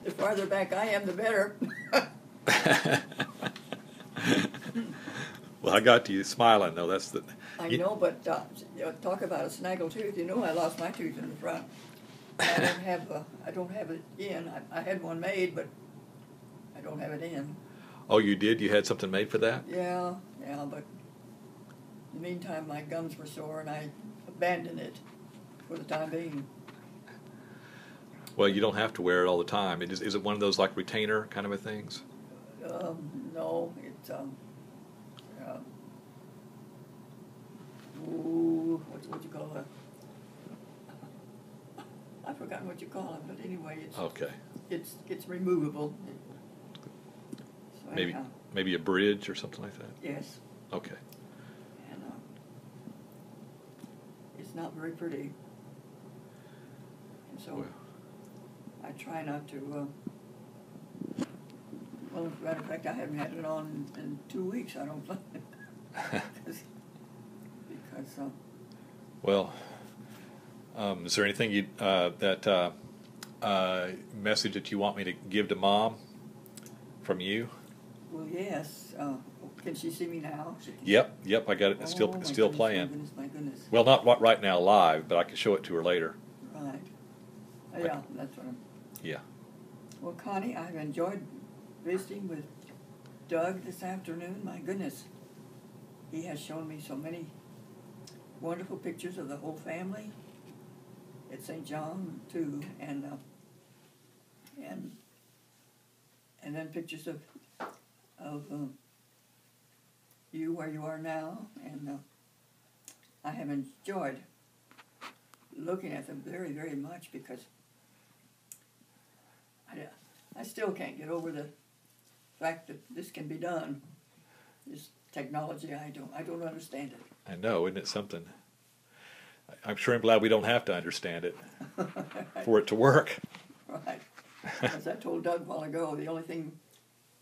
The farther back I am, the better. Well, I got you smiling though. That's the. I know, but talk about a snaggle tooth. You know, I lost my tooth in the front. I don't have it in. I had one made, but I don't have it in. Oh, you did? You had something made for that? Yeah, but in the meantime, my gums were sore, and I abandoned it for the time being. Well, you don't have to wear it all the time. Is it one of those like retainer kind of a things? No, it's ooh, what you call it? I've forgotten what you call it, but anyway, okay. It's removable. So Maybe a bridge or something like that. Yes. Okay. And it's not very pretty, and so Well. I try not to. Well, as a matter of fact, I haven't had it on in 2 weeks. I don't think because. Well, is there anything message that you want me to give to Mom from you? Well, yes. Can she see me now? Yep. I got it. It's still goodness, playing. My goodness. Well, not right now live, but I can show it to her later. Right. Yeah, that's what I'm. Yeah. Well, Connie, I've enjoyed visiting with Doug this afternoon. My goodness, he has shown me so many wonderful pictures of the whole family at St. John too, and then pictures of you where you are now, and I have enjoyed looking at them very, very much because I still can't get over the fact that this can be done. This technology, I don't understand it. I know, isn't it something? I'm sure I'm glad we don't have to understand it for it to work. Right. As I told Doug a while ago, the only thing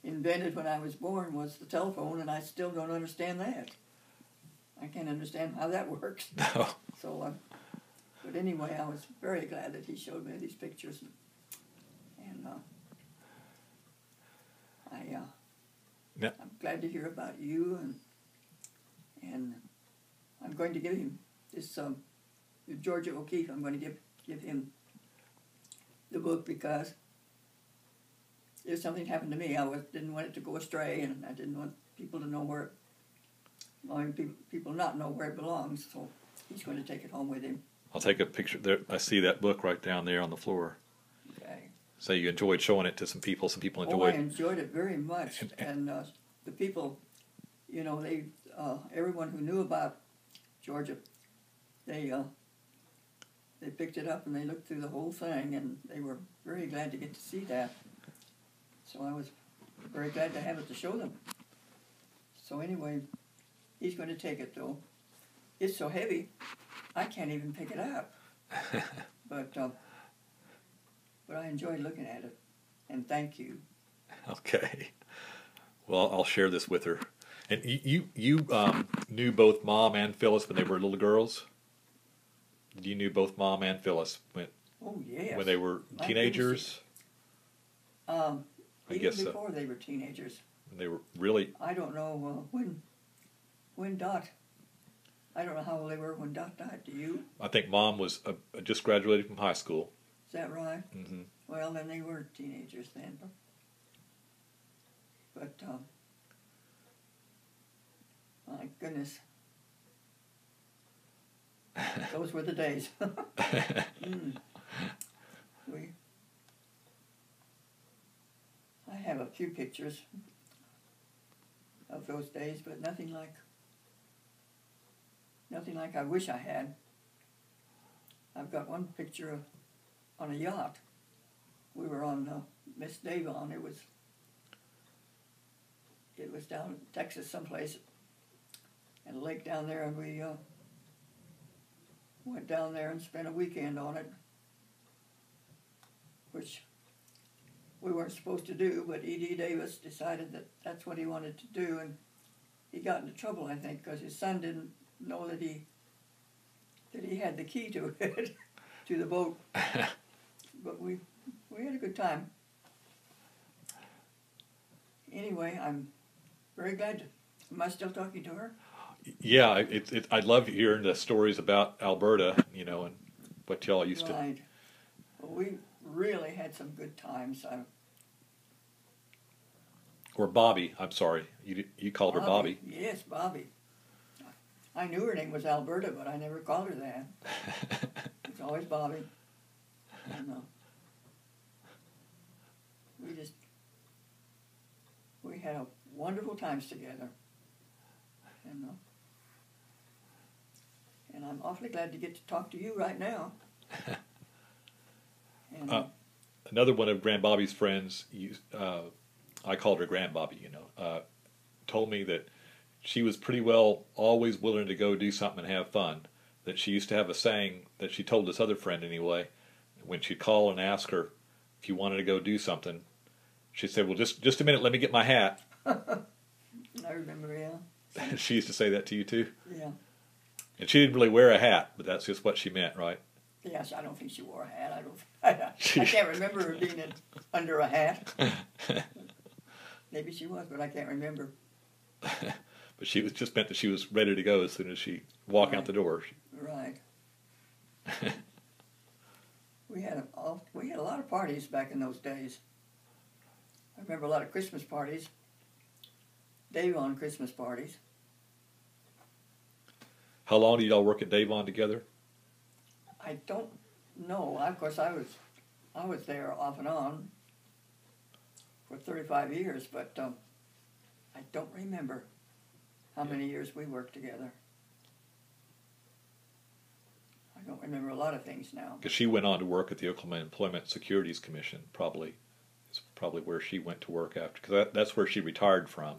invented when I was born was the telephone, and I still don't understand that. I can't understand how that works. No. So, but anyway, I was very glad that he showed me these pictures, and I'm glad to hear about you, and I'm going to give him this Georgia O'Keeffe. I'm going to give him the book because if something happened to me, I didn't want it to go astray, and I didn't want people to know where, people not know where it belongs. So he's going to take it home with him. I'll take a picture there. I see that book right down there on the floor. Okay. So you enjoyed showing it to some people. Some people enjoyed. Oh, I enjoyed it very much, and the people, they everyone who knew about Georgia, they picked it up and they looked through the whole thing, and they were very glad to get to see that. So I was very glad to have it to show them. So anyway, he's going to take it though. It's so heavy, I can't even pick it up. But I enjoyed looking at it, and thank you. Okay. Well, I'll share this with her. And you knew both Mom and Phyllis when they were little girls? You knew both Mom and Phyllis when they were teenagers? I guess before they were teenagers. They were really... I don't know when Dot... I don't know how old they were when Dot died. Do you? I think Mom was just graduated from high school. Is that right? Mm-hmm. Well, then they were teenagers then. But my goodness. Those were the days. I have a few pictures of those days, but nothing like I wish I had. I've got one picture on a yacht. We were on Miss Davon. It was down in Texas someplace, and a lake down there, and we went down there and spent a weekend on it, which we weren't supposed to do, but E.D. Davis decided that that's what he wanted to do, and he got into trouble, I think, because his son didn't know that he had the key to it, to the boat. But we had a good time. anyway, I'm very glad. Am I still talking to her? Yeah, I love hearing the stories about Alberta, you know, and what y'all used to. Right. Well, we really had some good times. Or Bobby, I'm sorry, you called her Bobby. Yes, Bobby. I knew her name was Alberta, but I never called her that. It's always Bobby. And, we had a wonderful times together. And I'm awfully glad to get to talk to you right now. And, another one of Grand Bobby's friends, I called her Grand Bobby, you know, told me that she was pretty well always willing to go do something and have fun. That she used to have a saying that she told this other friend anyway, when she'd call and ask her if you wanted to go do something, she'd say, well, just a minute, let me get my hat. I remember, yeah. She used to say that to you too? Yeah. And she didn't really wear a hat, but that's just what she meant, right? Yes, I don't think she wore a hat. I can't remember her being under a hat. Maybe she was, but I can't remember. But she was just meant that she was ready to go as soon as she walked out the door. Right. We had a lot of parties back in those days. I remember a lot of Christmas parties. Davon Christmas parties. How long did y'all work at Davon together? I don't know. Of course, I was there off and on for 35 years, but I don't remember how many years we worked together. I don't remember a lot of things now. Because she went on to work at the Oklahoma Employment Securities Commission, probably. It's probably where she went to work after, because that's where she retired from.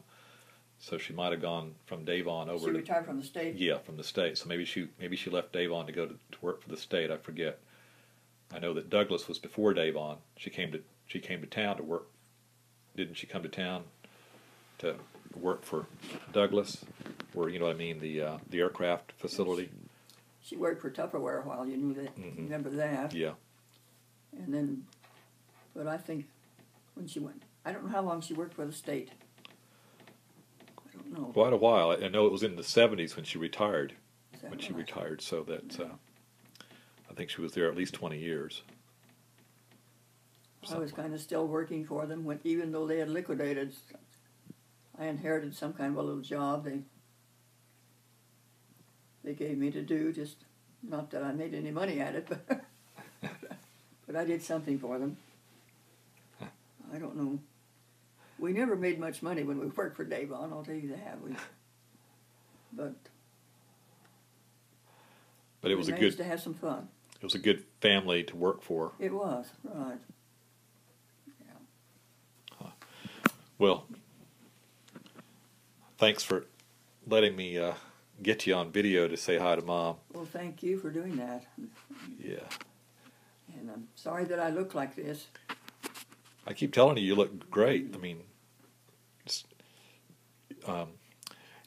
So she might have gone from Davon over. She retired from the state? Yeah, from the state. So maybe she left Davon to go to work for the state. I forget. I know that Douglas was before Davon. She came to town to work. Didn't she come to town to work for Douglas, or you know what I mean, the aircraft facility? She worked for Tupperware a while. You knew that. Mm-hmm. Remember that? Yeah. And then, but I think when she went, I don't know how long she worked for the state. I don't know. Quite a while. I know it was in the 70s when she retired. So that I think she was there at least 20 years. I was kind of still working for them even though they had liquidated. I inherited some kind of a little job they gave me to do. Just not that I made any money at it, but I did something for them. I don't know. We never made much money when we worked for Davon, I'll tell you that. But it was we managed to have some fun. It was a good family to work for. It was, right. Yeah. Well, thanks for letting me get you on video to say hi to Mom. Well, thank you for doing that. Yeah. And I'm sorry that I look like this. I keep telling you look great. I mean, and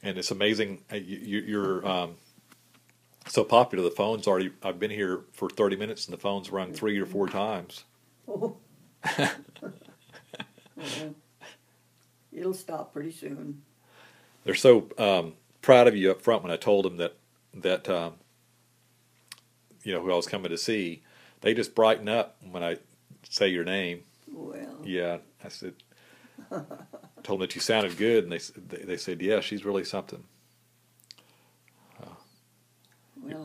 it's amazing. You're so popular. The phone's already. I've been here for 30 minutes, and the phone's rung 3 or 4 times. Oh. It'll stop pretty soon. They're so proud of you up front when I told them that you know who I was coming to see. They just brighten up when I say your name. Well. Yeah, I said. Told them that you sounded good, and they said, "Yeah, she's really something." Well,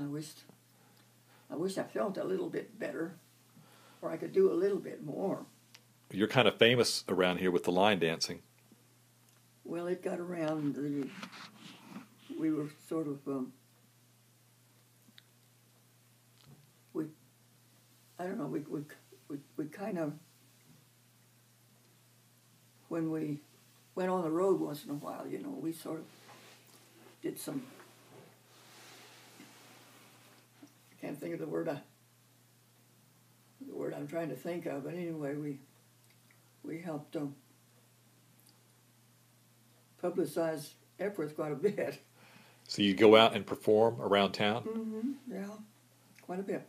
I wish I felt a little bit better, or I could do a little bit more. You're kind of famous around here with the line dancing. Well, it got around. We were sort of I don't know. We kind of, when we went on the road once in a while, you know, we sort of did some. I can't think of the word I'm trying to think of, but anyway, we helped publicize Epworth quite a bit. So you go out and perform around town? Mm-hmm. Yeah, quite a bit.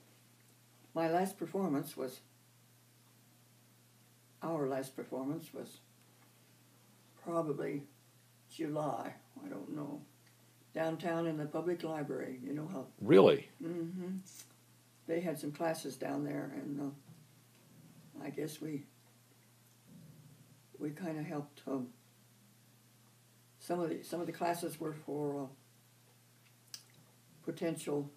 Our last performance was probably July. I don't know. Downtown in the public library. You know how. Really? Mm-hmm. They had some classes down there, and I guess we kind of helped. Some of the classes were for potential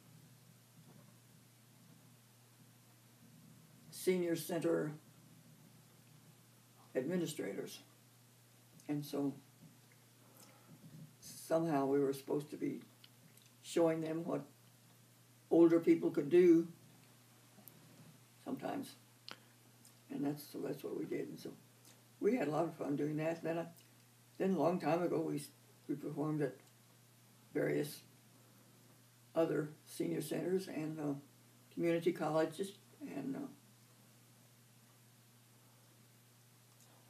senior center administrators, and so somehow we were supposed to be showing them what older people could do sometimes, and that's what we did. And so we had a lot of fun doing that. Then a long time ago we performed at various other senior centers and community colleges and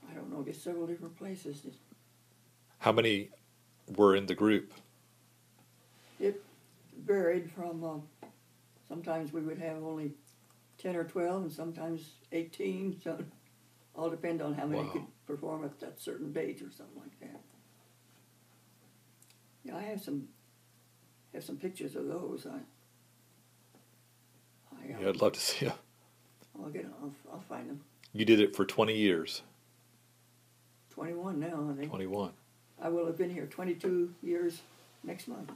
I don't know, just several different places. How many were in the group? It varied from sometimes we would have only 10 or 12 and sometimes 18, so all depend on how many Wow. could perform at that certain date or something like that. Yeah, I have some pictures of those. Yeah, I'd love to see them. I'll find them. You did it for 20 years. 21 now, I think. 21. I will have been here 22 years next month.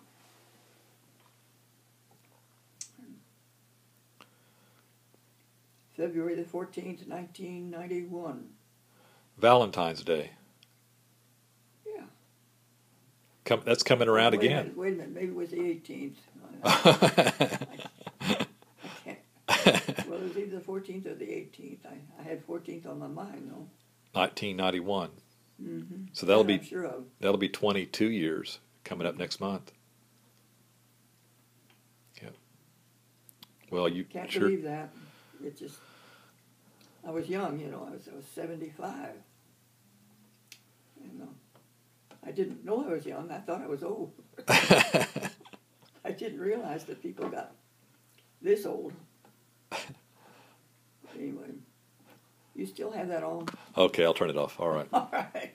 February the 14th, 1991. Valentine's Day. Yeah. That's coming around Wait again. Wait a minute, maybe it was the 18th. I can't. Well, it was either the 14th or the 18th. I had 14th on my mind, though. 1991. Mm-hmm. So that'll That be I'm sure of. that'll be 22 years coming up next month. Yep. Well, you Can't sure. believe that. It just, I was young, you know. I was 75, and I didn't know I was young. I thought I was old. I didn't realize that people got this old. Anyway, you still have that on? Okay, I'll turn it off. All right. All right.